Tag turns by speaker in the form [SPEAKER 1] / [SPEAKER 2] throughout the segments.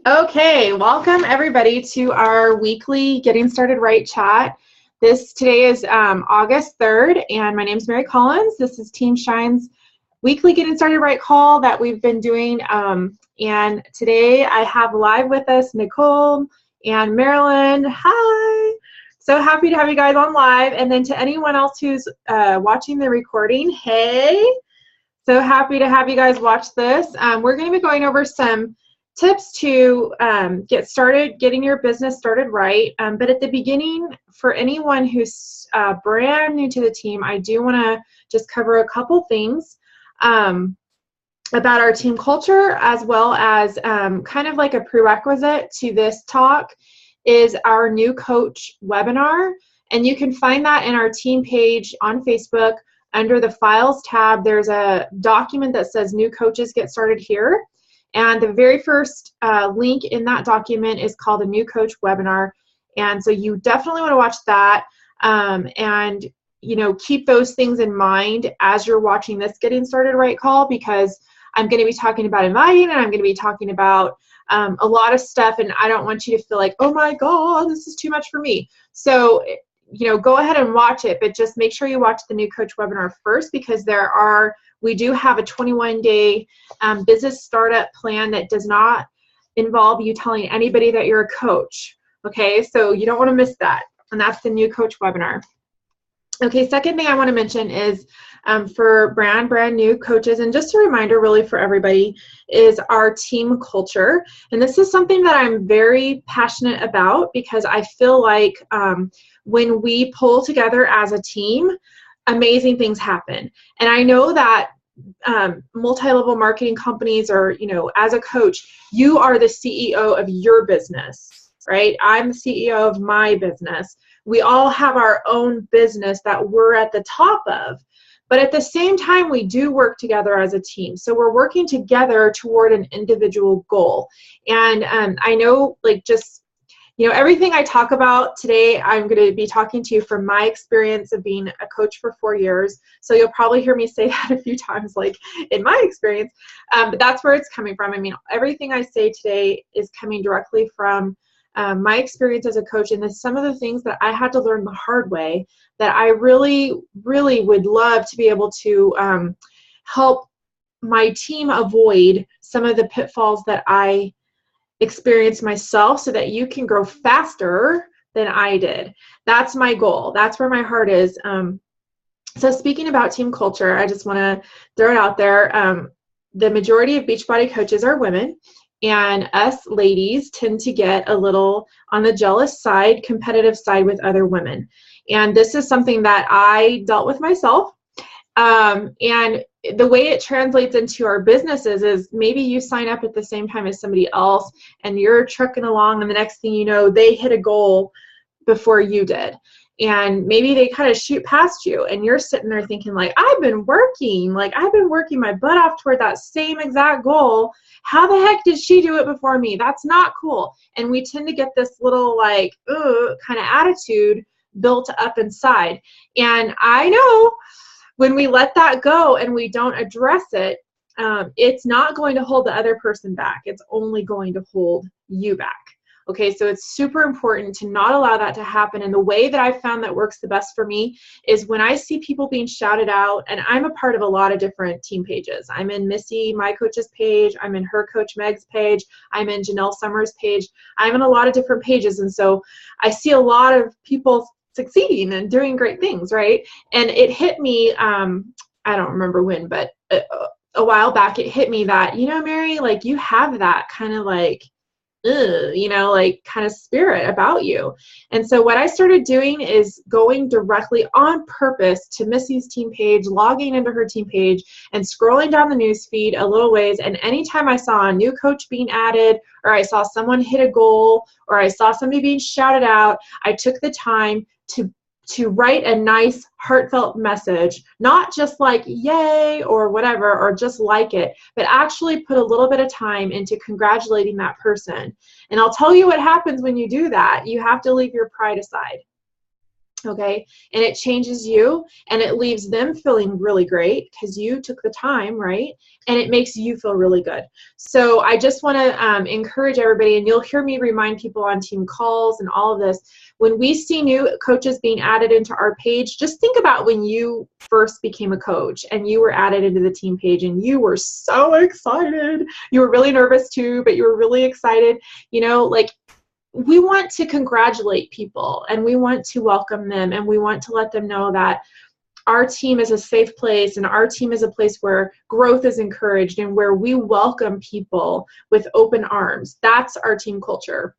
[SPEAKER 1] Okay, welcome everybody to our weekly Getting Started Right chat. Today is August 3rd, and my name is Mary Collins. This is Team Shine's weekly Getting Started Right call that we've been doing. And today I have live with us Nicole and Marilyn. Hi! So happy to have you guys on live. And then to anyone else who's watching the recording, hey! So happy to have you guys watch this. We're going to be going over some tips to get started, getting your business started right. But at the beginning, for anyone who's brand new to the team, I do want to just cover a couple things about our team culture, as well as kind of like a prerequisite to this talk is our new coach webinar. And you can find that in our team page on Facebook. Under the Files tab, there's a document that says New Coaches Get Started Here. And the very first link in that document is called a New Coach Webinar. And so you definitely want to watch that and keep those things in mind as you're watching this Getting Started Right call, because I'm going to be talking about inviting and I'm going to be talking about a lot of stuff, and I don't want you to feel like, oh my God, this is too much for me. So go ahead and watch it, but just make sure you watch the New Coach webinar first, because we do have a 21-day business startup plan that does not involve you telling anybody that you're a coach. Okay, so you don't want to miss that, and that's the New Coach webinar. Okay, second thing I want to mention is for brand new coaches, and just a reminder really for everybody, is our team culture. And this is something that I'm very passionate about, because I feel like when we pull together as a team, amazing things happen. And I know that multi-level marketing companies, or as a coach, you are the CEO of your business, right? I'm the CEO of my business. We all have our own business that we're at the top of, but at the same time, we do work together as a team. So we're working together toward an individual goal. And I know, everything I talk about today, I'm going to be talking to you from my experience of being a coach for 4 years. So you'll probably hear me say that a few times, like in my experience, but that's where it's coming from. I mean, everything I say today is coming directly from my experience as a coach, and some of the things that I had to learn the hard way that I really, really would love to be able to help my team avoid some of the pitfalls that I experienced myself, so that you can grow faster than I did. That's my goal. That's where my heart is. So speaking about team culture, I just want to throw it out there. The majority of Beachbody coaches are women. And us ladies tend to get a little on the jealous side, competitive side with other women. And this is something that I dealt with myself. And the way it translates into our businesses is maybe you sign up at the same time as somebody else and you're trucking along, and the next thing you know, they hit a goal before you did. And maybe they kind of shoot past you, and you're sitting there thinking, like, I've been working my butt off toward that same exact goal. How the heck did she do it before me? That's not cool. And we tend to get this little kind of attitude built up inside. And I know when we let that go and we don't address it, it's not going to hold the other person back. It's only going to hold you back. Okay, so it's super important to not allow that to happen. And the way that I've found that works the best for me is when I see people being shouted out, and I'm a part of a lot of different team pages. I'm in Missy, my coach's page. I'm in her coach Meg's page. I'm in Janelle Summers' page. I'm in a lot of different pages. And so I see a lot of people succeeding and doing great things, right? And it hit me, I don't remember when, but a while back, it hit me that, Mary, like, you have that kind of kind of spirit about you. And so what I started doing is going directly on purpose to Missy's team page, logging into her team page, and scrolling down the news feed a little ways. And anytime I saw a new coach being added, or I saw someone hit a goal, or I saw somebody being shouted out, I took the time to write a nice heartfelt message, not just like yay or whatever, or just like it, but actually put a little bit of time into congratulating that person. And I'll tell you what happens when you do that. You have to leave your pride aside. Okay, and it changes you, and it leaves them feeling really great because you took the time, right? And it makes you feel really good. So I just want to encourage everybody, and you'll hear me remind people on team calls and all of this. When we see new coaches being added into our page, just think about when you first became a coach and you were added into the team page and you were so excited. You were really nervous too, but you were really excited. You know, like, we want to congratulate people, and we want to welcome them, and we want to let them know that our team is a safe place, and our team is a place where growth is encouraged and where we welcome people with open arms. That's our team culture.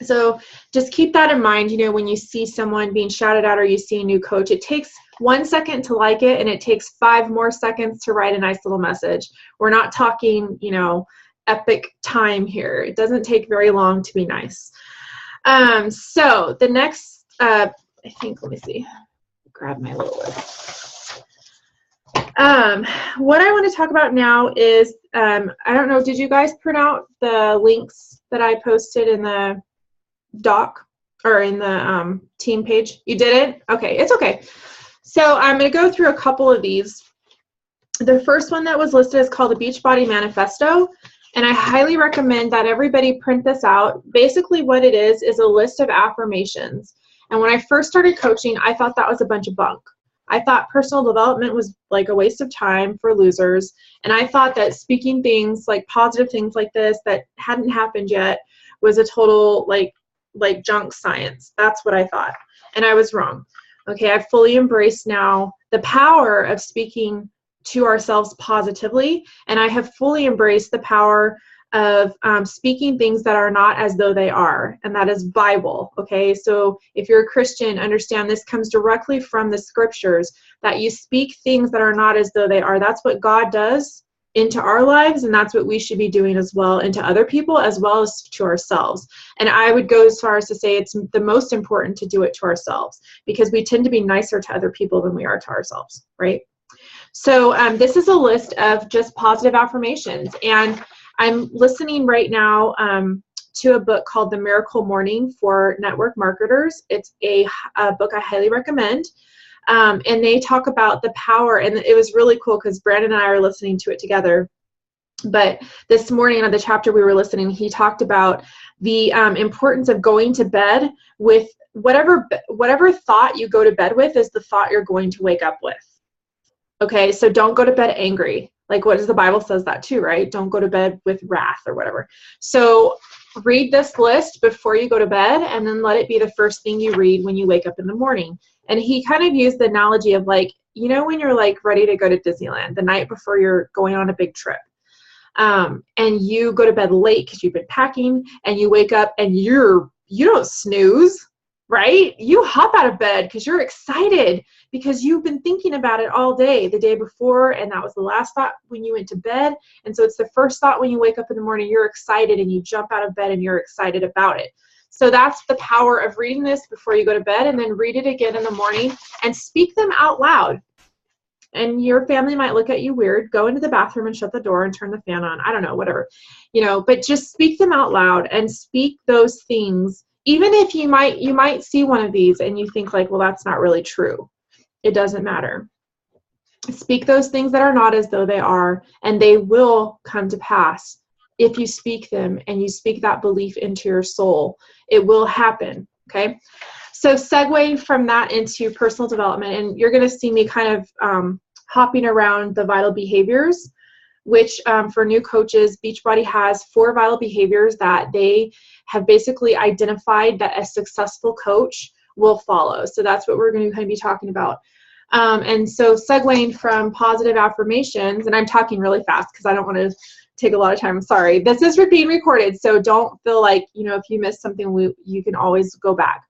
[SPEAKER 1] So just keep that in mind, you know, when you see someone being shouted at or you see a new coach. It takes 1 second to like it, and it takes 5 more seconds to write a nice little message. We're not talking, you know, epic time here. It doesn't take very long to be nice. So the next, I think, let me see, grab my little list. What I want to talk about now is, I don't know, did you guys print out the links that I posted in the doc or in the team page? You didn't? Okay, it's okay. So I'm going to go through a couple of these. The first one that was listed is called the Beachbody Manifesto. And I highly recommend that everybody print this out. Basically what it is a list of affirmations. And when I first started coaching, I thought that was a bunch of bunk. I thought personal development was like a waste of time for losers. And I thought that speaking things like positive things like this that hadn't happened yet was a total like junk science. That's what I thought. And I was wrong. Okay, I've fully embraced now the power of speaking to ourselves positively, and I have fully embraced the power of speaking things that are not as though they are, and that is Bible. Okay, so if you're a Christian, understand this comes directly from the scriptures, that you speak things that are not as though they are. That's what God does into our lives, and that's what we should be doing as well into other people as well as to ourselves. And I would go as far as to say it's the most important to do it to ourselves, because we tend to be nicer to other people than we are to ourselves, right? So this is a list of just positive affirmations, and I'm listening right now to a book called The Miracle Morning for network marketers. It's a book I highly recommend, and they talk about the power, and it was really cool because Brandon and I are listening to it together. But this morning on the chapter we were listening, he talked about the importance of going to bed with whatever thought you go to bed with is the thought you're going to wake up with. Okay, so don't go to bed angry. Like, what does the Bible says that too, right? Don't go to bed with wrath or whatever. So read this list before you go to bed, and then let it be the first thing you read when you wake up in the morning. And he kind of used the analogy of, like, you know, when you're like ready to go to Disneyland the night before you're going on a big trip, and you go to bed late because you've been packing, and you wake up and you don't snooze, right? You hop out of bed because you're excited, because you've been thinking about it all day, the day before, and that was the last thought when you went to bed. And so it's the first thought when you wake up in the morning. You're excited, and you jump out of bed and you're excited about it. So that's the power of reading this before you go to bed, and then read it again in the morning and speak them out loud. And your family might look at you weird. Go into the bathroom and shut the door and turn the fan on. I don't know, whatever, you know, but just speak them out loud and speak those things. Even if you might see one of these and you think like, well, that's not really true. It doesn't matter. Speak those things that are not as though they are, and they will come to pass. If you speak them and you speak that belief into your soul, it will happen, okay? So segueing from that into personal development, and you're going to see me kind of hopping around the vital behaviors, which for new coaches, Beachbody has 4 vital behaviors that they have basically identified that a successful coach will follow. So that's what we're going to kind of be talking about. And so segueing from positive affirmations, and I'm talking really fast because I don't want to take a lot of time. I'm sorry. This is being recorded, so don't feel like, you know, if you missed something, you can always go back.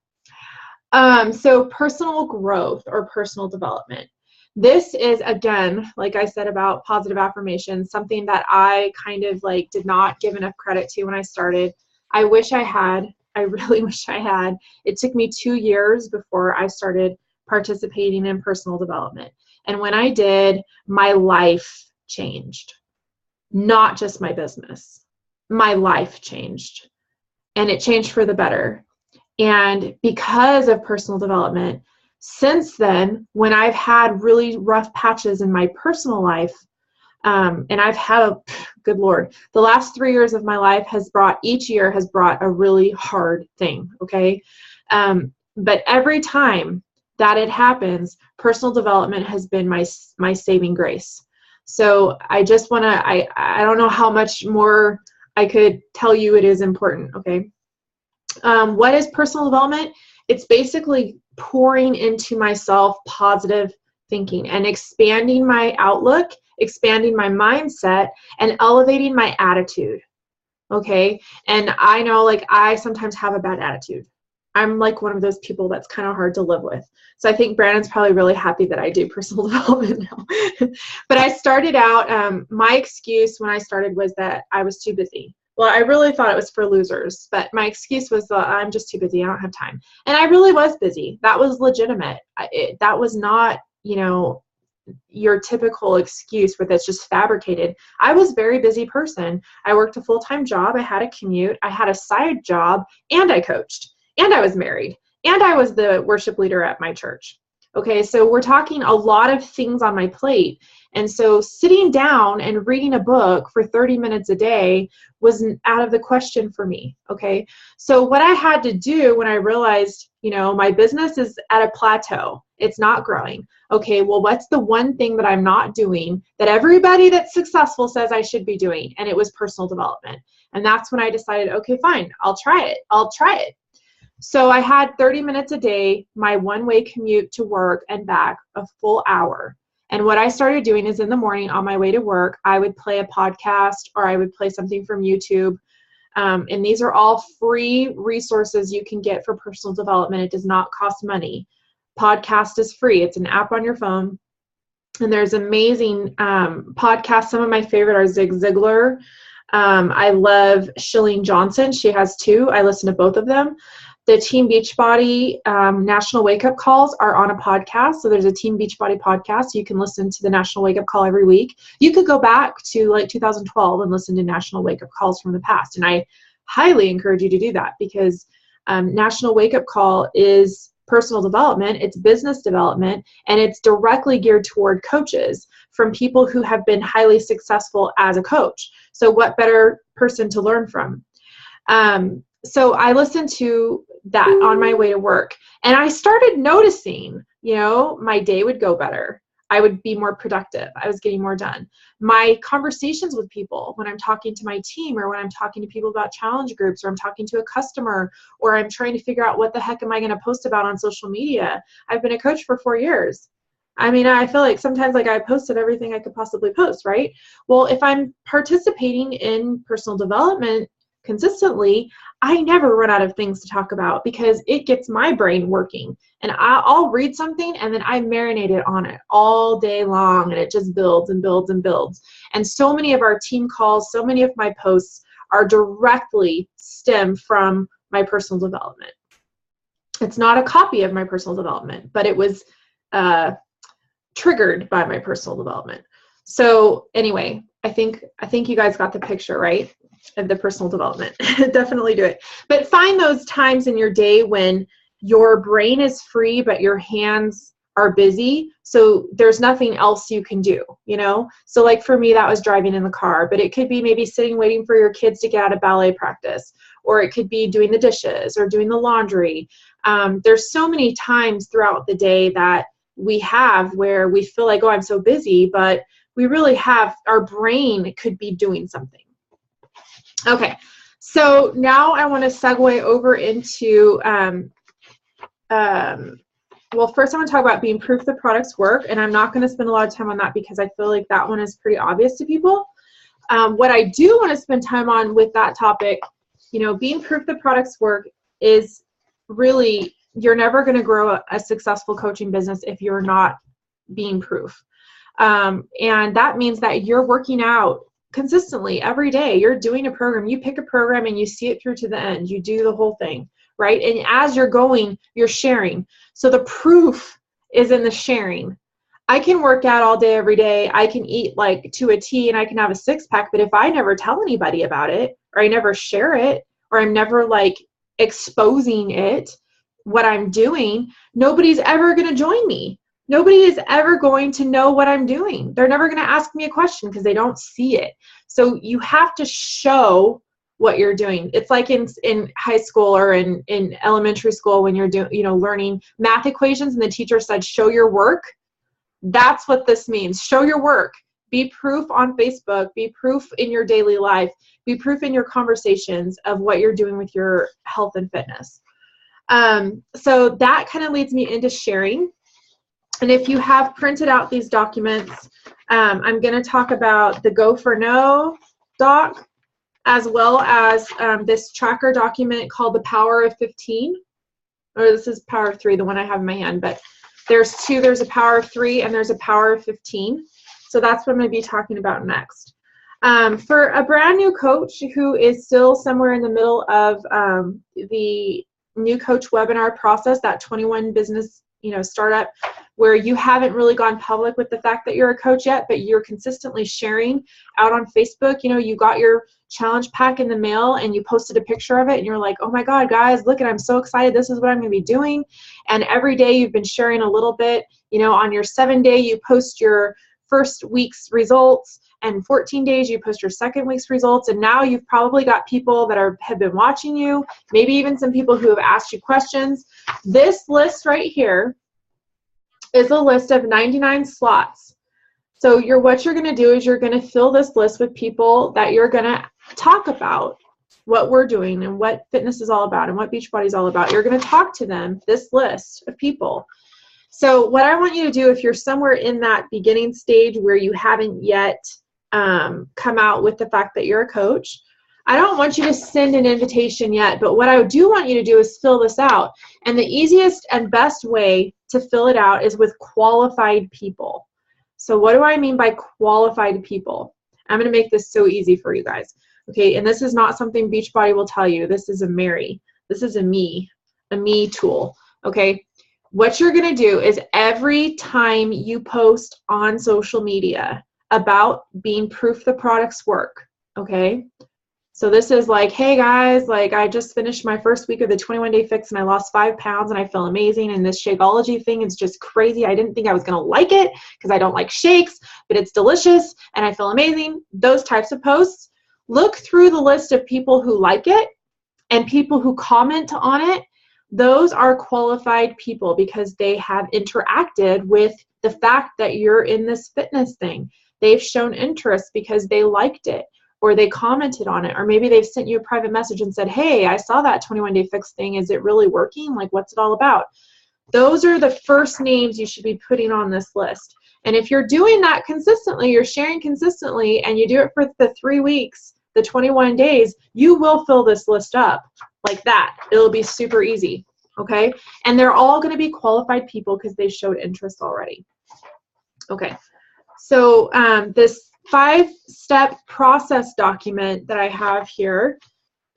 [SPEAKER 1] So personal growth or personal development. This is, again, like I said about positive affirmations, something that I kind of like did not give enough credit to when I started. I wish I had. I really wish I had. It took me 2 years before I started participating in personal development. And when I did, my life changed. Not just my business. My life changed. And it changed for the better. And because of personal development, since then, when I've had really rough patches in my personal life, and I've had good Lord, the last 3 years of my life each year has brought a really hard thing, okay? But every time that it happens, personal development has been my saving grace. So I just want to, I don't know how much more I could tell you it is important, okay? What is personal development? It's basically pouring into myself positive thinking and expanding my outlook, expanding my mindset, and elevating my attitude, okay? And I know, like, I sometimes have a bad attitude. I'm like one of those people that's kind of hard to live with. So I think Brandon's probably really happy that I do personal development now. But I started out, my excuse when I started was that I was too busy. Well, I really thought it was for losers, but my excuse was that I'm just too busy. I don't have time. And I really was busy. That was legitimate. That was not, your typical excuse where that's just fabricated. I was a very busy person. I worked a full-time job. I had a commute. I had a side job, and I coached, and I was married, and I was the worship leader at my church. Okay, so we're talking a lot of things on my plate. And so sitting down and reading a book for 30 minutes a day was out of the question for me. Okay, so what I had to do when I realized, my business is at a plateau, it's not growing. Okay, well, what's the one thing that I'm not doing that everybody that's successful says I should be doing? And it was personal development. And that's when I decided, okay, fine, I'll try it. So I had 30 minutes a day, my one-way commute to work and back, a full hour. And what I started doing is in the morning on my way to work, I would play a podcast or I would play something from YouTube. And these are all free resources you can get for personal development. It does not cost money. Podcast is free. It's an app on your phone. And there's amazing podcasts. Some of my favorite are Zig Ziglar. I love Chalene Johnson. She has 2. I listen to both of them. The Team Beachbody National Wake Up Calls are on a podcast. So there's a Team Beachbody podcast. You can listen to the National Wake Up Call every week. You could go back to like 2012 and listen to National Wake Up Calls from the past. And I highly encourage you to do that because National Wake Up Call is personal development, it's business development, and it's directly geared toward coaches from people who have been highly successful as a coach. So what better person to learn from? So I listened to that on my way to work, and I started noticing, my day would go better. I would be more productive. I was getting more done. My conversations with people, when I'm talking to my team or when I'm talking to people about challenge groups or I'm talking to a customer or I'm trying to figure out what the heck am I going to post about on social media. I've been a coach for 4 years. I mean, I feel like sometimes I posted everything I could possibly post, right? Well, if I'm participating in personal development consistently, I never run out of things to talk about because it gets my brain working. And I'll read something and then I marinate it on it all day long, and it just builds and builds and builds. And so many of our team calls, so many of my posts are directly stem from my personal development. It's not a copy of my personal development, but it was triggered by my personal development. So anyway, I think you guys got the picture, right, of the personal development. Definitely do it. But find those times in your day when your brain is free, but your hands are busy. So there's nothing else you can do, So like for me, that was driving in the car, but it could be maybe sitting, waiting for your kids to get out of ballet practice, or it could be doing the dishes or doing the laundry. There's so many times throughout the day that we have where we feel like, oh, I'm so busy, but we really have, our brain could be doing something. Okay, so now I want to segue over into, well, first I want to talk about being proof the products work, and I'm not going to spend a lot of time on that because I feel like that one is pretty obvious to people. What I do want to spend time on with that topic, being proof the products work is really, you're never going to grow a successful coaching business if you're not being proof. And that means that you're working out consistently every day. You're doing a program. You pick a program and you see it through to the end. You do the whole thing, right? And as you're going, you're sharing. So the proof is in the sharing. I can work out all day, every day. I can eat like to a T and I can have a 6-pack. But if I never tell anybody about it, or I never share it, or I'm never like exposing it, what I'm doing, nobody's ever going to join me. Nobody is ever going to know what I'm doing. They're never going to ask me a question because they don't see it. So you have to show what you're doing. It's like in high school or in elementary school when you're learning math equations and the teacher said, show your work. That's what this means. Show your work. Be proof on Facebook. Be proof in your daily life. Be proof in your conversations of what you're doing with your health and fitness. So that kind of leads me into sharing. And if you have printed out these documents, I'm going to talk about the Go for No doc, as well as this tracker document called the Power of 15. Or this is Power of 3, the one I have in my hand. But there's two. There's a Power of 3 and there's a Power of 15. So that's what I'm going to be talking about next. For a brand new coach who is still somewhere in the middle of the new coach webinar process, that 21 business startup, where you haven't really gone public with the fact that you're a coach yet, but you're consistently sharing out on Facebook. You got your challenge pack in the mail and you posted a picture of it and you're like, oh my God, guys, look, I'm so excited. This is what I'm going to be doing. And every day you've been sharing a little bit. On your 7-day, you post your first week's results, and 14 days you post your second week's results. And now you've probably got people that have been watching you, maybe even some people who have asked you questions. This list right here is a list of 99 slots. So what you're going to do is you're going to fill this list with people that you're going to talk about what we're doing and what fitness is all about and what Beachbody is all about. You're going to talk to them, this list of people. So what I want you to do, if you're somewhere in that beginning stage where you haven't yet come out with the fact that you're a coach, I don't want you to send an invitation yet, but what I do want you to do is fill this out. And the easiest and best way to fill it out is with qualified people. So what do I mean by qualified people? I'm going to make this so easy for you guys. Okay, and this is not something Beachbody will tell you. This is a Mary. This is a me tool. Okay, what you're going to do is every time you post on social media about being proof the products work, okay? So this is like, hey guys, like I just finished my first week of the 21-day fix and I lost 5 pounds and I feel amazing. And this Shakeology thing is just crazy. I didn't think I was going to like it because I don't like shakes, but it's delicious and I feel amazing. Those types of posts. Look through the list of people who like it and people who comment on it. Those are qualified people because they have interacted with the fact that you're in this fitness thing. They've shown interest because they liked it, or they commented on it, or maybe they've sent you a private message and said, hey, I saw that 21-day fix thing. Is it really working? Like, what's it all about? Those are the first names you should be putting on this list. And if you're doing that consistently, you're sharing consistently, and you do it for the 3 weeks, the 21 days, you will fill this list up like that. It'll be super easy, okay? And they're all going to be qualified people because they showed interest already. Okay, so this 5-step process document that I have here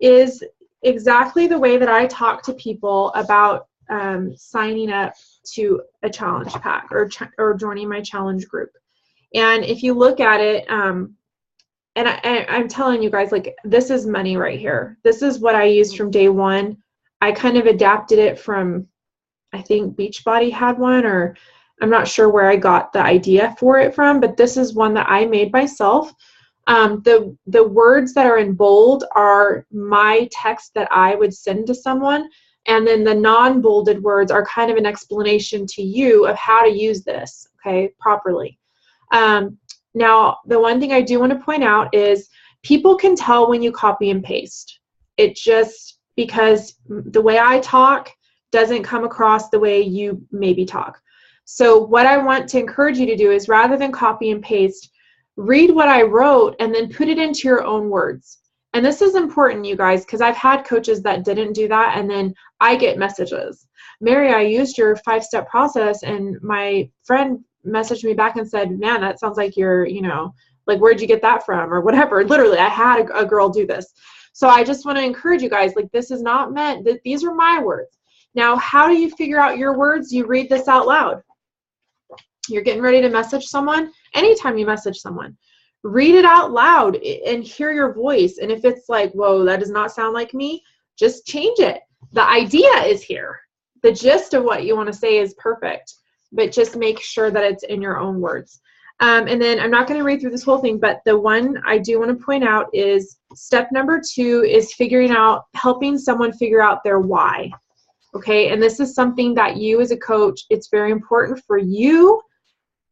[SPEAKER 1] is exactly the way that I talk to people about signing up to a challenge pack or joining my challenge group. And if you look at it, and I'm telling you guys, like, this is money right here. This is what I used from day one. I kind of adapted it from, I think Beachbody had one, or I'm not sure where I got the idea for it from, but this is one that I made myself. The words that are in bold are my text that I would send to someone, and then the non-bolded words are kind of an explanation to you of how to use this, okay, properly. Now, the one thing I do want to point out is people can tell when you copy and paste. It just, because the way I talk doesn't come across the way you maybe talk. So what I want to encourage you to do is, rather than copy and paste, read what I wrote and then put it into your own words. And this is important, you guys, because I've had coaches that didn't do that, and then I get messages. Mary, I used your 5-step process, and my friend messaged me back and said, man, that sounds like you're, like, where'd you get that from, or whatever. Literally, I had a girl do this. So I just want to encourage you guys, like, this is not meant, that these are my words. Now, how do you figure out your words? You read this out loud. You're getting ready to message someone. Anytime you message someone, read it out loud and hear your voice. And if it's like, whoa, that does not sound like me, just change it. The idea is here. The gist of what you want to say is perfect, but just make sure that it's in your own words. And then I'm not going to read through this whole thing, but the one I do want to point out is step number 2 is helping someone figure out their why. Okay, and this is something that you as a coach, it's very important for you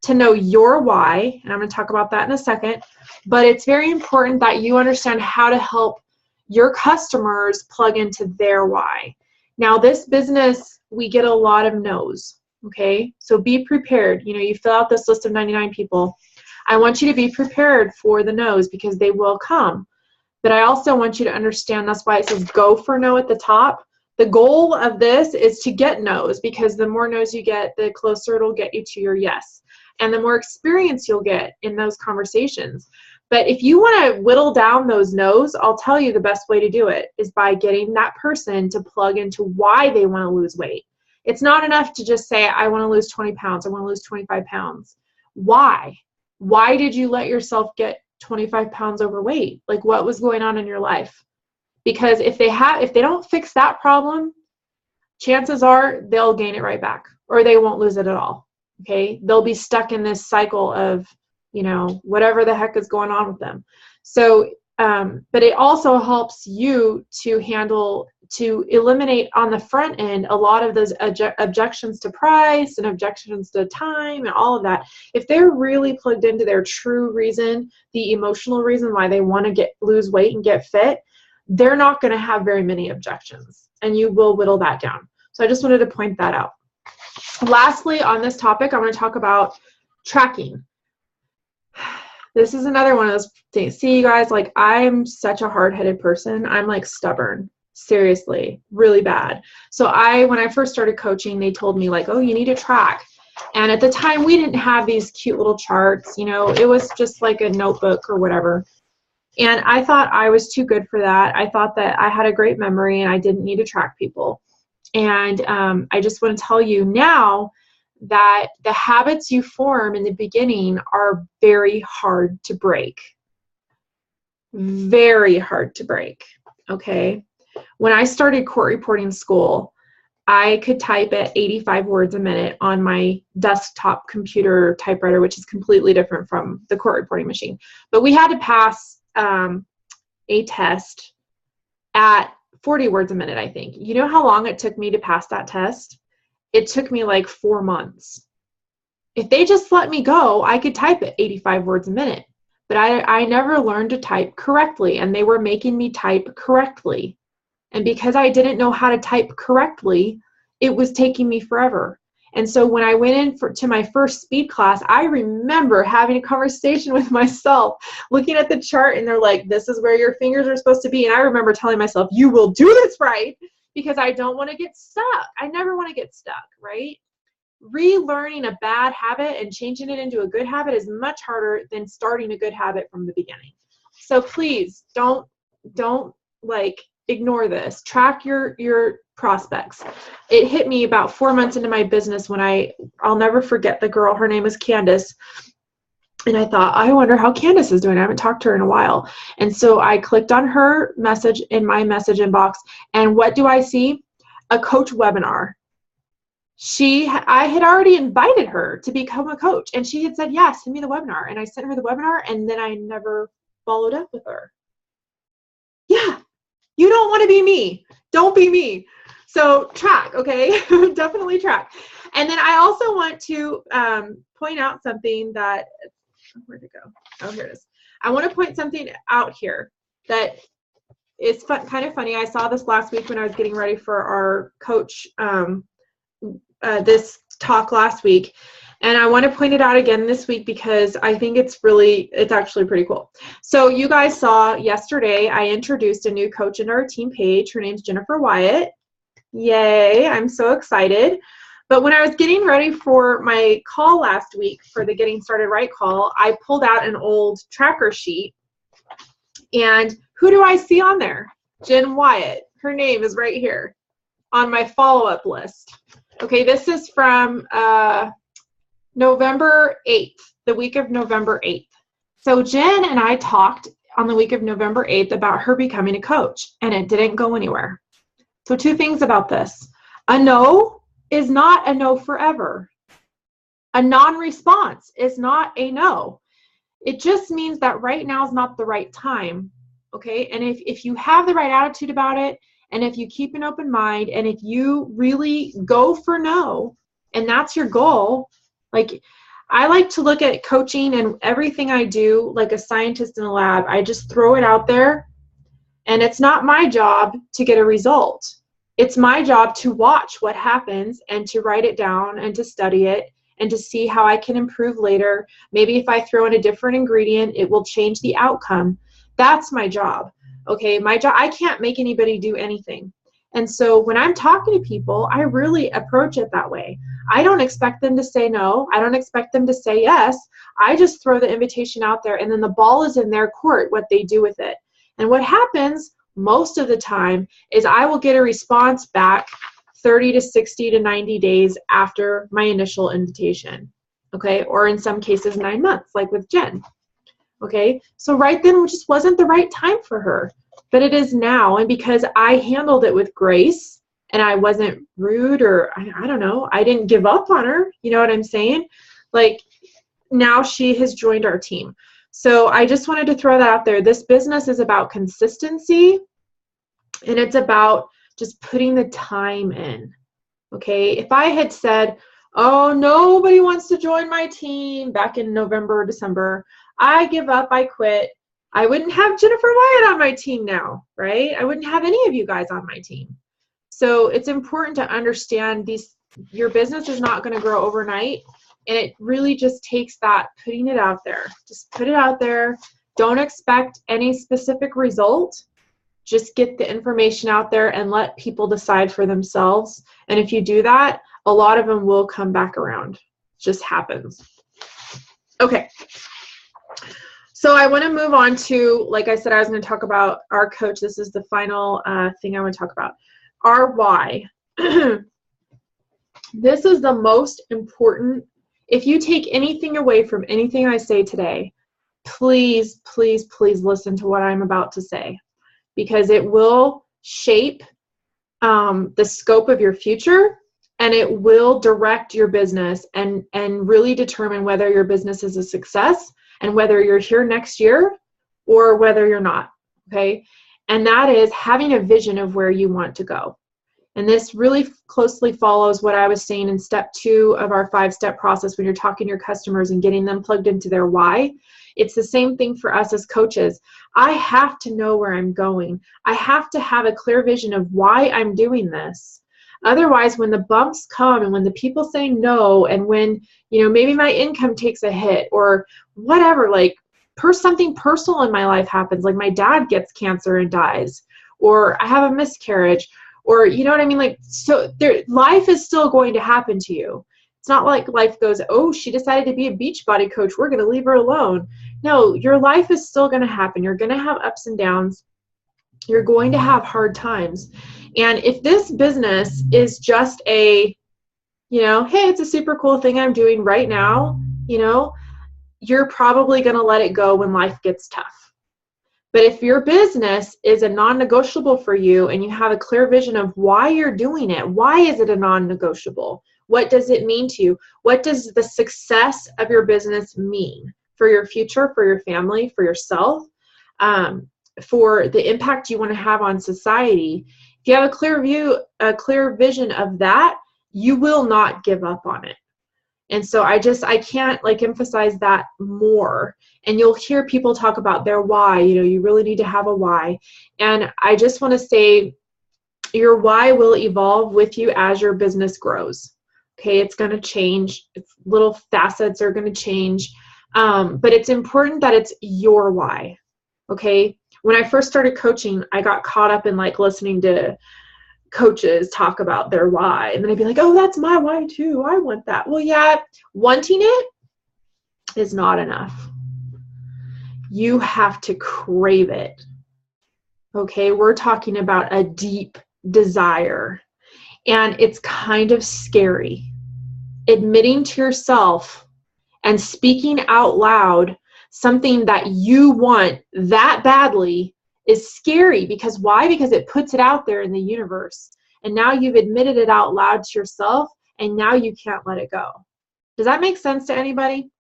[SPEAKER 1] to know your why, and I'm going to talk about that in a second, but it's very important that you understand how to help your customers plug into their why. Now, this business, we get a lot of no's, okay? So be prepared. You know, you fill out this list of 99 people. I want you to be prepared for the no's because they will come. But I also want you to understand that's why it says go for no at the top. The goal of this is to get no's because the more no's you get, the closer it'll get you to your yes. And the more experience you'll get in those conversations. But if you want to whittle down those no's, I'll tell you the best way to do it is by getting that person to plug into why they want to lose weight. It's not enough to just say, I want to lose 20 pounds. I want to lose 25 pounds. Why? Why did you let yourself get 25 pounds overweight? Like, what was going on in your life? Because if they don't fix that problem, chances are they'll gain it right back or they won't lose it at all. Okay, they'll be stuck in this cycle of, you know, whatever the heck is going on with them. So, but it also helps you to eliminate on the front end a lot of those objections to price and objections to time and all of that. If they're really plugged into their true reason, the emotional reason why they want to lose weight and get fit, they're not going to have very many objections, and you will whittle that down. So I just wanted to point that out. Lastly, on this topic, I want to talk about tracking. This is another one of those things. See, you guys, like, I'm such a hard-headed person. I'm like stubborn, seriously, really bad. So when I first started coaching, they told me like, oh, you need to track. And at the time, we didn't have these cute little charts. You know, it was just like a notebook or whatever. And I thought I was too good for that. I thought that I had a great memory and I didn't need to track people. And I just want to tell you now that the habits you form in the beginning are very hard to break. Very hard to break, okay? When I started court reporting school, I could type at 85 words a minute on my desktop computer typewriter, which is completely different from the court reporting machine. But we had to pass a test at 40 words a minute, I think. You know how long it took me to pass that test? It took me like 4 months. If they just let me go, I could type at 85 words a minute. But I never learned to type correctly, and they were making me type correctly. And because I didn't know how to type correctly, it was taking me forever. And so when I went in to my first speed class, I remember having a conversation with myself, looking at the chart, and they're like, this is where your fingers are supposed to be. And I remember telling myself, you will do this right, because I don't want to get stuck. I never want to get stuck, right? Relearning a bad habit and changing it into a good habit is much harder than starting a good habit from the beginning. So please don't like ignore this. Track your prospects. It hit me about 4 months into my business when I'll never forget the girl. Her name is Candace. And I thought, I wonder how Candace is doing. I haven't talked to her in a while. And so I clicked on her message in my message inbox. And what do I see? A coach webinar. I had already invited her to become a coach. And she had said, yeah, send me the webinar. And I sent her the webinar, and then I never followed up with her. Yeah, you don't want to be me. Don't be me. So track, okay? Definitely track. And then I also want to point out something that, where'd it go? Oh, here it is. I want to point something out here that is kind of funny. I saw this last week when I was getting ready for our coach, this talk last week. And I want to point it out again this week because I think it's actually pretty cool. So you guys saw yesterday, I introduced a new coach in our team page. Her name's Jennifer Wyatt. Yay, I'm so excited. But when I was getting ready for my call last week for the Getting Started Right call, I pulled out an old tracker sheet. And who do I see on there? Jen Wyatt. Her name is right here on my follow-up list. Okay, this is from November 8th, the week of November 8th. So Jen and I talked on the week of November 8th about her becoming a coach, and it didn't go anywhere. So 2 things about this. A no is not a no forever. A non-response is not a no. It just means that right now is not the right time. Okay? And if you have the right attitude about it, and if you keep an open mind, and if you really go for no, and that's your goal, like, I like to look at coaching and everything I do like a scientist in a lab. I just throw it out there, and it's not my job to get a result. It's my job to watch what happens and to write it down and to study it and to see how I can improve later. Maybe if I throw in a different ingredient, it will change the outcome. That's my job. Okay, my job, I can't make anybody do anything. And so when I'm talking to people, I really approach it that way. I don't expect them to say no. I don't expect them to say yes. I just throw the invitation out there, and then the ball is in their court, what they do with it. And what happens most of the time is I will get a response back 30 to 60 to 90 days after my initial invitation. Okay, or in some cases 9 months, like with Jen. Okay, so right then it just wasn't the right time for her, but it is now. And because I handled it with grace and I wasn't rude, or I don't know, I didn't give up on her, you know what I'm saying? Like, now she has joined our team. So I just wanted to throw that out there. This business is about consistency, and it's about just putting the time in. Okay, if I had said, oh, nobody wants to join my team back in November or December, I give up, I quit, I wouldn't have Jennifer Wyatt on my team now, right? I wouldn't have any of you guys on my team. So it's important to understand your business is not going to grow overnight, and it really just takes that putting it out there. Just put it out there. Don't expect any specific result. Just get the information out there and let people decide for themselves. And if you do that, a lot of them will come back around. It just happens. Okay. So I want to move on to, like I said, I was going to talk about our coach. This is the final thing I want to talk about. Our why. This is the most important. If you take anything away from anything I say today, please, please, please listen to what I'm about to say, because it will shape the scope of your future, and it will direct your business and really determine whether your business is a success and whether you're here next year or whether you're not, okay? And that is having a vision of where you want to go. And this really closely follows what I was saying in step 2 of our 5-step process when you're talking to your customers and getting them plugged into their why. It's the same thing for us as coaches. I have to know where I'm going. I have to have a clear vision of why I'm doing this. Otherwise, when the bumps come and when the people say no, and when, you know, maybe my income takes a hit or whatever, like something personal in my life happens, like my dad gets cancer and dies, or I have a miscarriage, or, you know what I mean? Like, so life is still going to happen to you. It's not like life goes, oh, she decided to be a Beachbody coach, we're going to leave her alone. No, your life is still going to happen. You're going to have ups and downs. You're going to have hard times. And if this business is just a, you know, hey, it's a super cool thing I'm doing right now, you know, you're probably going to let it go when life gets tough. But if your business is a non-negotiable for you and you have a clear vision of why you're doing it, why is it a non-negotiable? What does it mean to you? What does the success of your business mean for your future, for your family, for yourself, for the impact you want to have on society? If you have a clear vision of that, you will not give up on it. And so I can't like emphasize that more. And you'll hear people talk about their why. You know, you really need to have a why. And I just want to say your why will evolve with you as your business grows. Okay, it's going to change. Its little facets are going to change. But it's important that it's your why. Okay, when I first started coaching, I got caught up in like listening to coaches talk about their why, and then I'd be like, oh, that's my why too, I want that. Well, yeah, wanting it is not enough. You have to crave it. Okay, we're talking about a deep desire, and it's kind of scary. Admitting to yourself and speaking out loud something that you want that badly is scary. Because why? Because it puts it out there in the universe. and now you've admitted it out loud to yourself, and now you can't let it go. Does that make sense to anybody?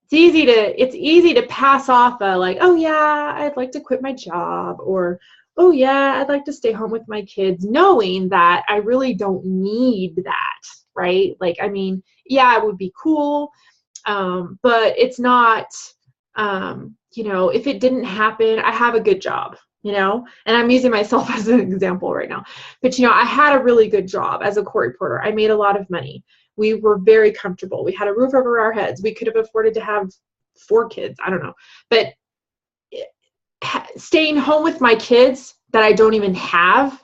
[SPEAKER 1] It's easy to pass off a like, oh yeah, I'd like to quit my job, or oh yeah, I'd like to stay home with my kids, knowing that I really don't need that, right? Like, I mean, yeah, it would be cool, but it's not, you know, if it didn't happen, I have a good job, you know, and I'm using myself as an example right now, but you know, I had a really good job as a court reporter. I made a lot of money. We were very comfortable. We had a roof over our heads. We could have afforded to have 4 kids. I don't know. But staying home with my kids that I don't even have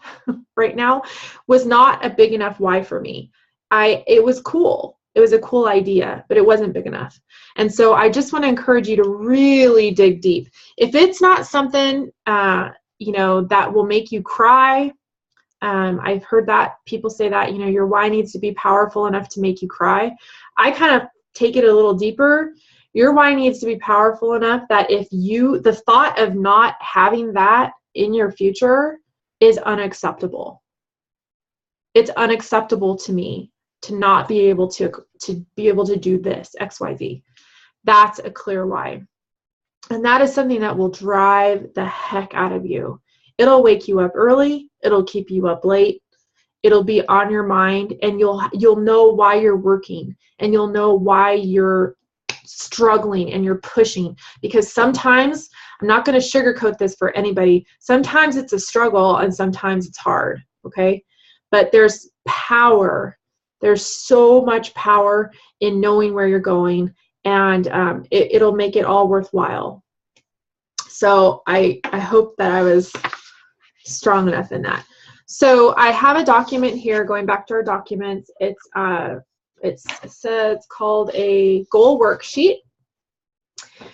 [SPEAKER 1] right now was not a big enough why for me. It was cool. It was a cool idea, but it wasn't big enough. And so I just want to encourage you to really dig deep. If it's not something, you know, that will make you cry, I've heard that people say that, you know, your why needs to be powerful enough to make you cry. I kind of take it a little deeper. Your why needs to be powerful enough that if the thought of not having that in your future is unacceptable. It's unacceptable to me to not be able to do this, XYZ. That's a clear why. And that is something that will drive the heck out of you. It'll wake you up early. It'll keep you up late. It'll be on your mind, and you'll know why you're working, and you'll know why you're struggling and you're pushing. Because sometimes, I'm not going to sugarcoat this for anybody, sometimes it's a struggle and sometimes it's hard, okay? But there's power. There's so much power in knowing where you're going, and it'll make it all worthwhile. So I hope that I was strong enough in that. So I have a document here, going back to our documents. It's called a goal worksheet.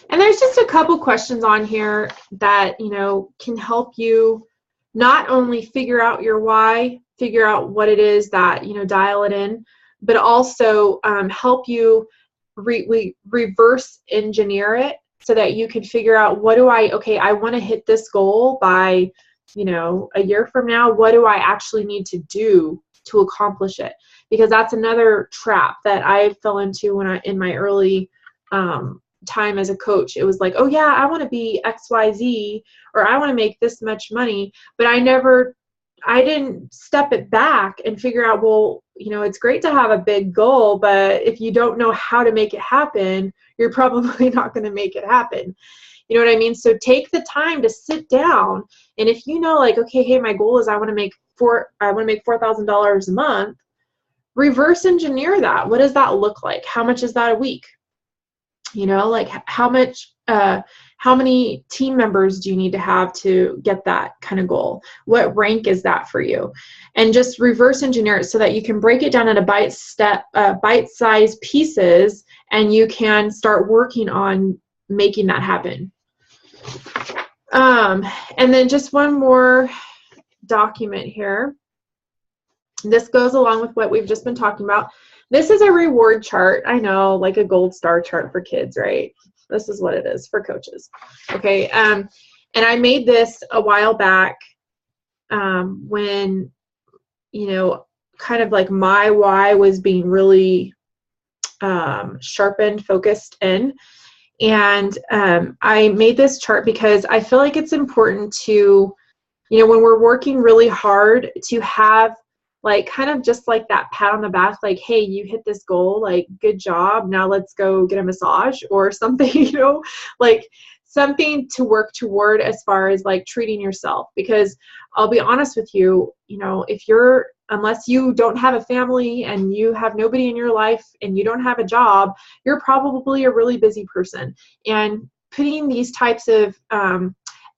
[SPEAKER 1] And there's just a couple questions on here that, you know, can help you not only figure out your why, figure out what it is that, you know, dial it in, but also help you reverse engineer it so that you can figure out I want to hit this goal by, you know, a year from now. What do I actually need to do to accomplish it? Because that's another trap that I fell into in my early time as a coach. It was like, oh yeah, I want to be XYZ, or I want to make this much money, but I didn't step it back and figure out, well, you know, it's great to have a big goal, but if you don't know how to make it happen, you're probably not going to make it happen. You know what I mean? So take the time to sit down, and if you know, like, okay, hey, my goal is I want to make $4,000 a month, reverse engineer that. What does that look like? How much is that a week? You know, like how many team members do you need to have to get that kind of goal? What rank is that for you? And just reverse engineer it so that you can break it down into bite-sized pieces, and you can start working on making that happen. And then just one more document here. This goes along with what we've just been talking about. This is a reward chart. I know, like a gold star chart for kids, right? This is what it is for coaches. Okay. And I made this a while back when, you know, kind of like my why was being really sharpened, focused in. And I made this chart because I feel like it's important to, you know, when we're working really hard, to have like kind of just like that pat on the back, like, hey, you hit this goal, like, good job, now let's go get a massage or something, you know, like something to work toward as far as like treating yourself. Because I'll be honest with you, you know, unless you don't have a family and you have nobody in your life and you don't have a job, you're probably a really busy person. And putting these types of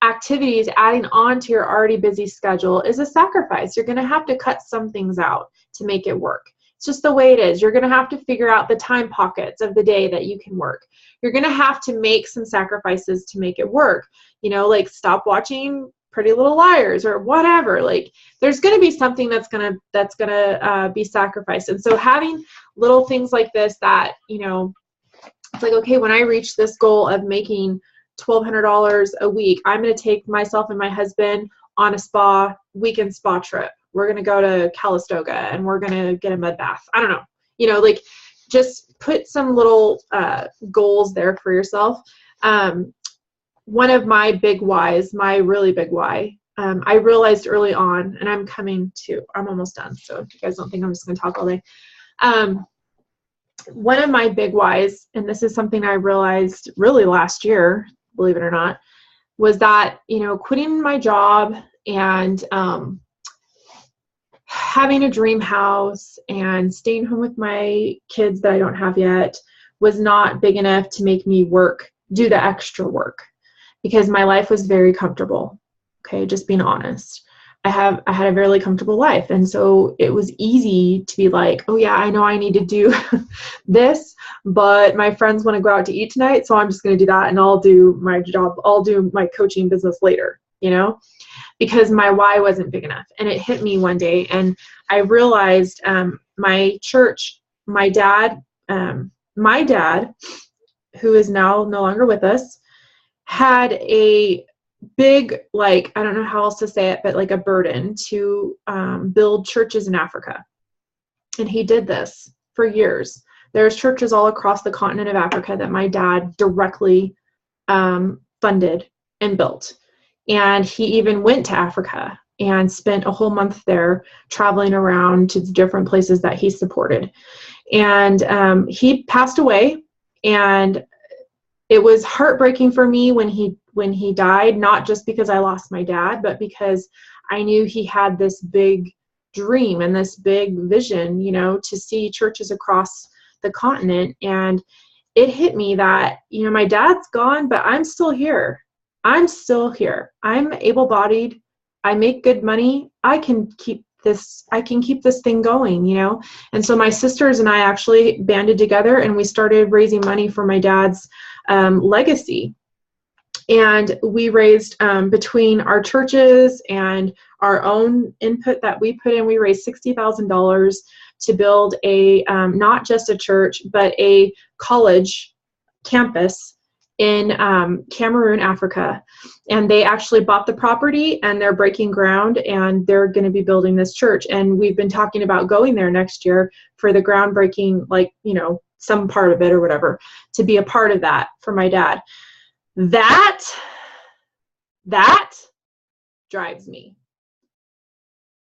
[SPEAKER 1] activities, adding on to your already busy schedule, is a sacrifice. You're going to have to cut some things out to make it work. It's just the way it is. You're going to have to figure out the time pockets of the day that you can work. You're going to have to make some sacrifices to make it work. You know, like stop watching Pretty Little Liars or whatever. Like there's going to be something that's going to be sacrificed. And so having little things like this that, you know, it's like, okay, when I reach this goal of making $1,200 a week, I'm going to take myself and my husband on a weekend spa trip. we're going to go to Calistoga and we're going to get a mud bath. I don't know. You know, like just put some little goals there for yourself. One of my big whys, my really big why, I realized early on, and I'm almost done. So if you guys don't think I'm just going to talk all day. One of my big whys, and this is something I realized really last year, believe it or not, was that, you know, quitting my job and having a dream house and staying home with my kids that I don't have yet was not big enough to make me do the extra work, because my life was very comfortable. Okay, just being honest. I had a really comfortable life. And so it was easy to be like, oh yeah, I know I need to do this, but my friends want to go out to eat tonight, so I'm just going to do that, and I'll do my job. I'll do my coaching business later, you know, because my why wasn't big enough. And it hit me one day, and I realized my church, my dad, who is now no longer with us, had a big, like, I don't know how else to say it, but like a burden to build churches in Africa. And he did this for years. There's churches all across the continent of Africa that my dad directly funded and built. And he even went to Africa and spent a whole month there traveling around to the different places that he supported. And he passed away, and it was heartbreaking for me when he died, not just because I lost my dad, but because I knew he had this big dream and this big vision, you know, to see churches across the continent. And it hit me that, you know, my dad's gone, but I'm still here. I'm able-bodied. I make good money. I can keep this thing going, you know? And so my sisters and I actually banded together, and we started raising money for my dad's legacy. And we raised, between our churches and our own input that we put in, we raised $60,000 to build a, not just a church, but a college campus in Cameroon, Africa. And they actually bought the property, and they're breaking ground, and they're going to be building this church. And we've been talking about going there next year for the groundbreaking, like, you know, some part of it or whatever, to be a part of that for my dad. That drives me.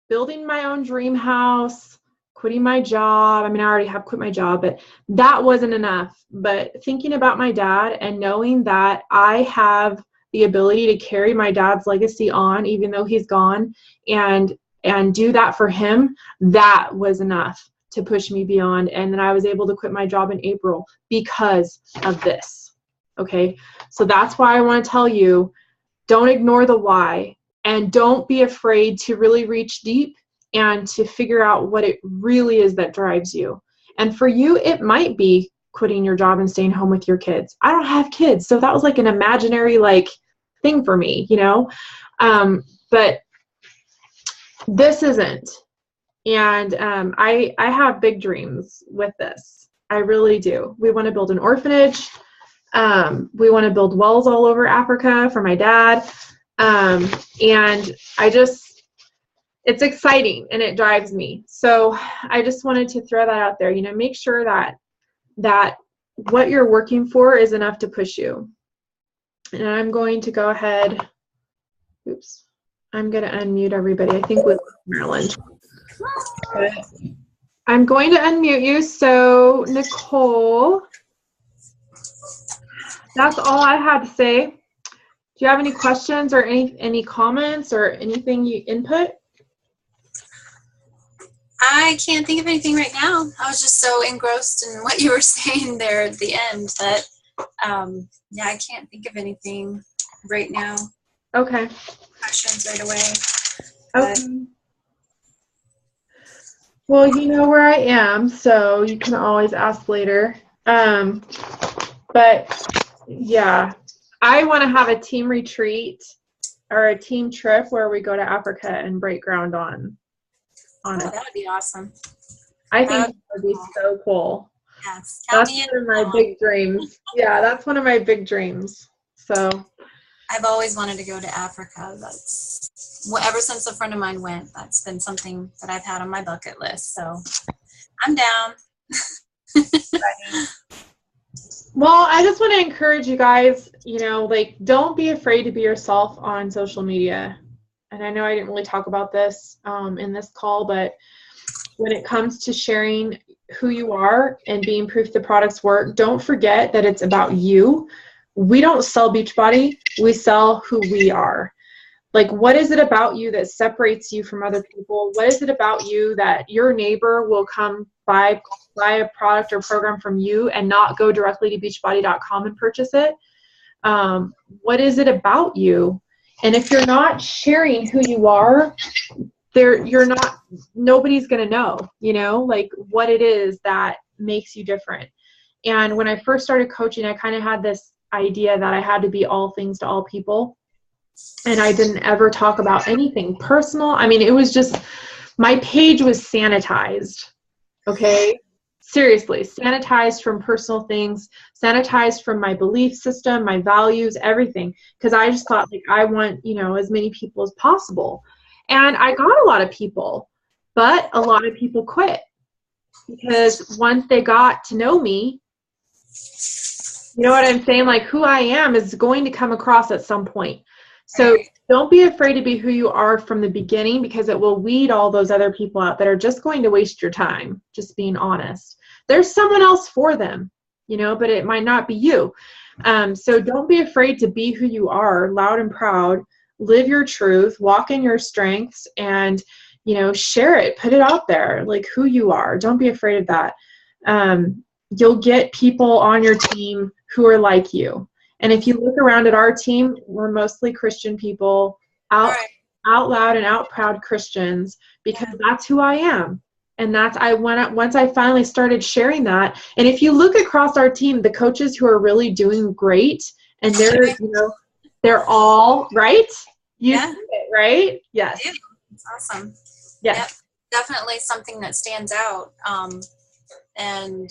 [SPEAKER 1] Building my own dream house, quitting my job. I mean, I already have quit my job, but that wasn't enough. But thinking about my dad and knowing that I have the ability to carry my dad's legacy on, even though he's gone, and do that for him, that was enough to push me beyond. And then I was able to quit my job in April because of this. Okay, so that's why I want to tell you, don't ignore the why, and don't be afraid to really reach deep and to figure out what it really is that drives you. And for you, it might be quitting your job and staying home with your kids. I don't have kids, so that was like an imaginary like thing for me, you know, but this isn't. And I have big dreams with this. I really do. We want to build an orphanage. We want to build wells all over Africa for my dad. And it's exciting, and it drives me. So I just wanted to throw that out there, you know, make sure that what you're working for is enough to push you. And I'm going to go ahead. Oops. I'm going to unmute everybody. I think with Maryland. Okay. I'm going to unmute you. So Nicole, that's all I had to say. Do you have any questions or any comments or anything you input?
[SPEAKER 2] I can't think of anything right now. I was just so engrossed in what you were saying there at the end that, yeah, I can't think of anything right now.
[SPEAKER 1] Okay.
[SPEAKER 2] Questions right away.
[SPEAKER 1] Okay. Well, you know where I am, so you can always ask later. But yeah, I want to have a team retreat or a team trip where we go to Africa and break ground on it.
[SPEAKER 2] That would be awesome.
[SPEAKER 1] I think that would be so cool.
[SPEAKER 2] Yes.
[SPEAKER 1] That's one of my big dreams. Yeah, that's one of my big dreams. So
[SPEAKER 2] I've always wanted to go to Africa. Ever since a friend of mine went, that's been something that I've had on my bucket list. So I'm down.
[SPEAKER 1] Well, I just want to encourage you guys, like, don't be afraid to be yourself on social media. And I know I didn't really talk about this in this call, but when it comes to sharing who you are and being proof the products work, don't forget that it's about you. We don't sell Beachbody. We sell who we are. Like, what is it about you that separates you from other people? What is it about you that your neighbor will come buy a product or program from you and not go directly to beachbody.com and purchase it? What is it about you? And if you're not sharing who you are, nobody's going to know, like, what it is that makes you different. And when I first started coaching, I kind of had this idea that I had to be all things to all people. And I didn't ever talk about anything personal. I mean, it was just, my page was sanitized. Okay. Seriously, sanitized from personal things, sanitized from my belief system, my values, everything. Because I just thought, like, I want, as many people as possible. And I got a lot of people, but a lot of people quit. Because once they got to know me, you know what I'm saying? Like, who I am is going to come across at some point. So don't be afraid to be who you are from the beginning, because it will weed all those other people out that are just going to waste your time, just being honest. There's someone else for them, but it might not be you. So don't be afraid to be who you are, loud and proud, live your truth, walk in your strengths, and, share it, put it out there, like, who you are. Don't be afraid of that. You'll get people on your team who are like you. And if you look around at our team, we're mostly Christian people, out loud and out proud Christians, because that's who I am. And once I finally started sharing that. And if you look across our team, the coaches who are really doing great, and they're all right. You see it, right? Yes.
[SPEAKER 2] Yeah, it's awesome.
[SPEAKER 1] Yes.
[SPEAKER 2] Yep. Definitely something that stands out. And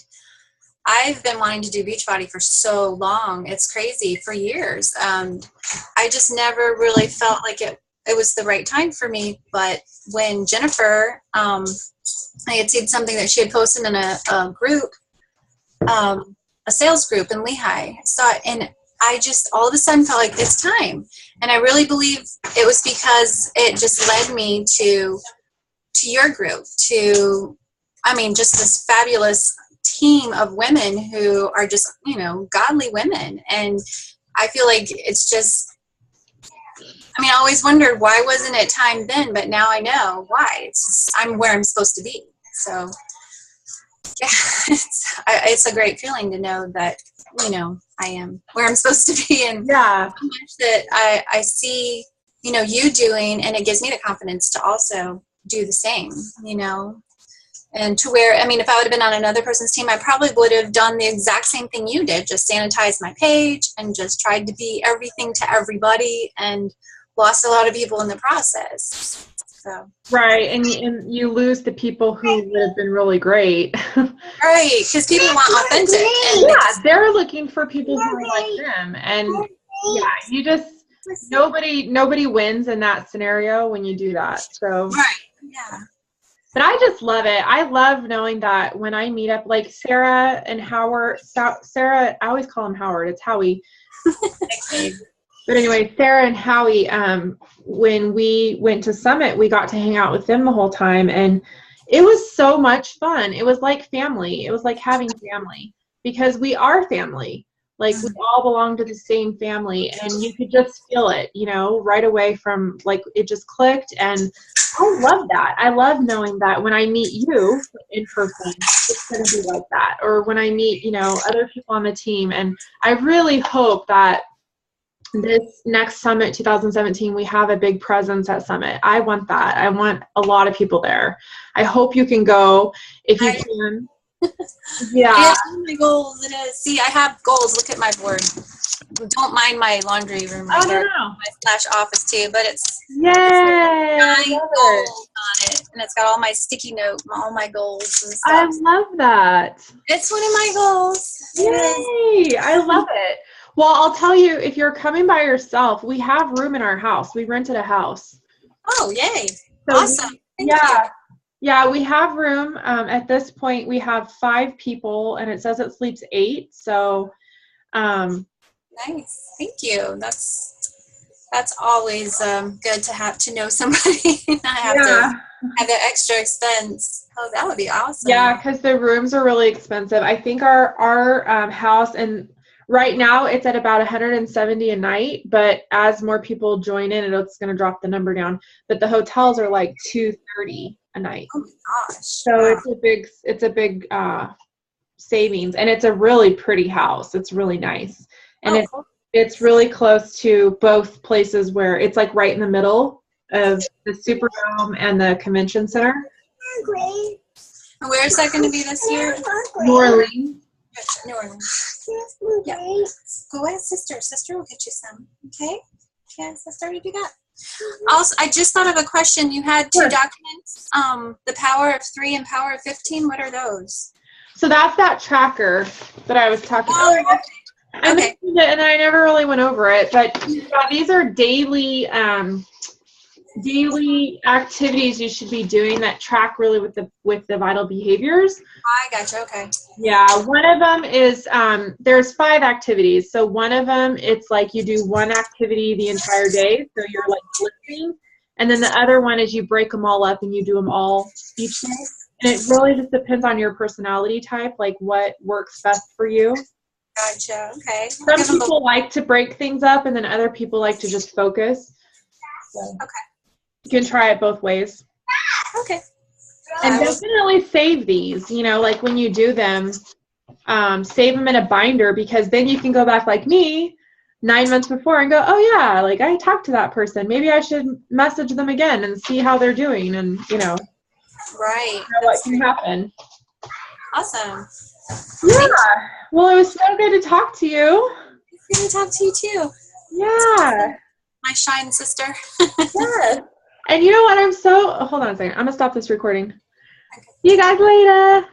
[SPEAKER 2] I've been wanting to do Beachbody for so long. It's crazy, for years. I just never really felt like it was the right time for me. But when Jennifer, I had seen something that she had posted in a group, a sales group in Lehigh. I saw it, and I just all of a sudden felt like it's time. And I really believe it was because it just led me to your group, just this fabulous team of women who are just, godly women. And I feel like it's just, I always wondered, why wasn't it time then? But now I know why. It's just, I'm where I'm supposed to be. So yeah, it's a great feeling to know that, I am where I'm supposed to be. And
[SPEAKER 1] yeah,
[SPEAKER 2] so much that I see, you doing, and it gives me the confidence to also do the same, and to where, if I would have been on another person's team, I probably would have done the exact same thing you did, just sanitized my page and just tried to be everything to everybody, and lost a lot of people in the process. So.
[SPEAKER 1] Right, and you lose the people who would have been really great.
[SPEAKER 2] Right, because people want authentic. And
[SPEAKER 1] they're looking for people who are like them. And yeah, you just, nobody wins in that scenario when you do that. So.
[SPEAKER 2] Right, yeah.
[SPEAKER 1] But I just love it. I love knowing that when I meet up, like Sarah and Howard, Sarah, I always call him Howard, it's Howie. But anyway, Sarah and Howie, when we went to Summit, we got to hang out with them the whole time. And it was so much fun. It was like family. It was like having family, because we are family. Like, we all belong to the same family, and you could just feel it, right away from, like, it just clicked. And I love that. I love knowing that when I meet you in person, it's going to be like that. Or when I meet, other people on the team. And I really hope that this next Summit 2017, we have a big presence at Summit. I want that. I want a lot of people there. I hope you can go if you can. Yeah.
[SPEAKER 2] My goals. It is. See, I have goals. Look at my board. Don't mind my laundry room.
[SPEAKER 1] Oh, no.
[SPEAKER 2] My / office too, but it's
[SPEAKER 1] yay!
[SPEAKER 2] 9 goals on it, and it's got all my sticky note, all my goals and stuff.
[SPEAKER 1] I love that.
[SPEAKER 2] It's one of my goals.
[SPEAKER 1] Yay! I love it. Well, I'll tell you, if you're coming by yourself, we have room in our house. We rented a house.
[SPEAKER 2] Oh, yay.
[SPEAKER 1] So
[SPEAKER 2] Awesome. Thank you.
[SPEAKER 1] Yeah, we have room. At this point, we have 5 people, and it says it sleeps 8. So,
[SPEAKER 2] Nice. Thank you. That's always good to know somebody. Not have to have that extra expense. Oh, that would be awesome.
[SPEAKER 1] Yeah, because the rooms are really expensive. I think our house, and right now it's at about 170 a night, but as more people join in, it's going to drop the number down. But the hotels are like 230 a night.
[SPEAKER 2] Oh my gosh.
[SPEAKER 1] So wow. It's a big savings, and it's a really pretty house. It's really nice. And
[SPEAKER 2] cool.
[SPEAKER 1] It's really close to both places where it's like right in the middle of the Superdome and the Convention Center.
[SPEAKER 2] Where is that going to be this year?
[SPEAKER 1] New Orleans.
[SPEAKER 2] New Orleans. Yeah. Go ask sister. Sister will get you some. Okay? Yeah, sister, you do that. Also, I just thought of a question. You had 2 documents, the Power of 3 and Power of 15. What are those?
[SPEAKER 1] So that's that tracker that I was talking about. I mentioned it, and I never really went over it, but these are daily activities you should be doing that track really with the vital behaviors.
[SPEAKER 2] I gotcha. Okay.
[SPEAKER 1] Yeah, one of them is there's 5 activities. So one of them, it's like you do one activity the entire day, so you're like lifting, and then the other one is you break them all up and you do them all each day. And it really just depends on your personality type, like what works best for you.
[SPEAKER 2] Gotcha. Okay.
[SPEAKER 1] Some people like to break things up, and then other people like to just focus. So you can try it both ways.
[SPEAKER 2] Okay.
[SPEAKER 1] And definitely save these, like when you do them, save them in a binder, because then you can go back like me 9 months before and go, oh yeah, like I talked to that person. Maybe I should message them again and see how they're doing, and
[SPEAKER 2] right.
[SPEAKER 1] What can happen.
[SPEAKER 2] Awesome.
[SPEAKER 1] Yeah. Well, it was so good to talk to you.
[SPEAKER 2] It's good to talk to you too.
[SPEAKER 1] Yeah.
[SPEAKER 2] My shine sister.
[SPEAKER 1] Yes. And you know what? Hold on a second. I'm going to stop this recording. Okay. See you guys later.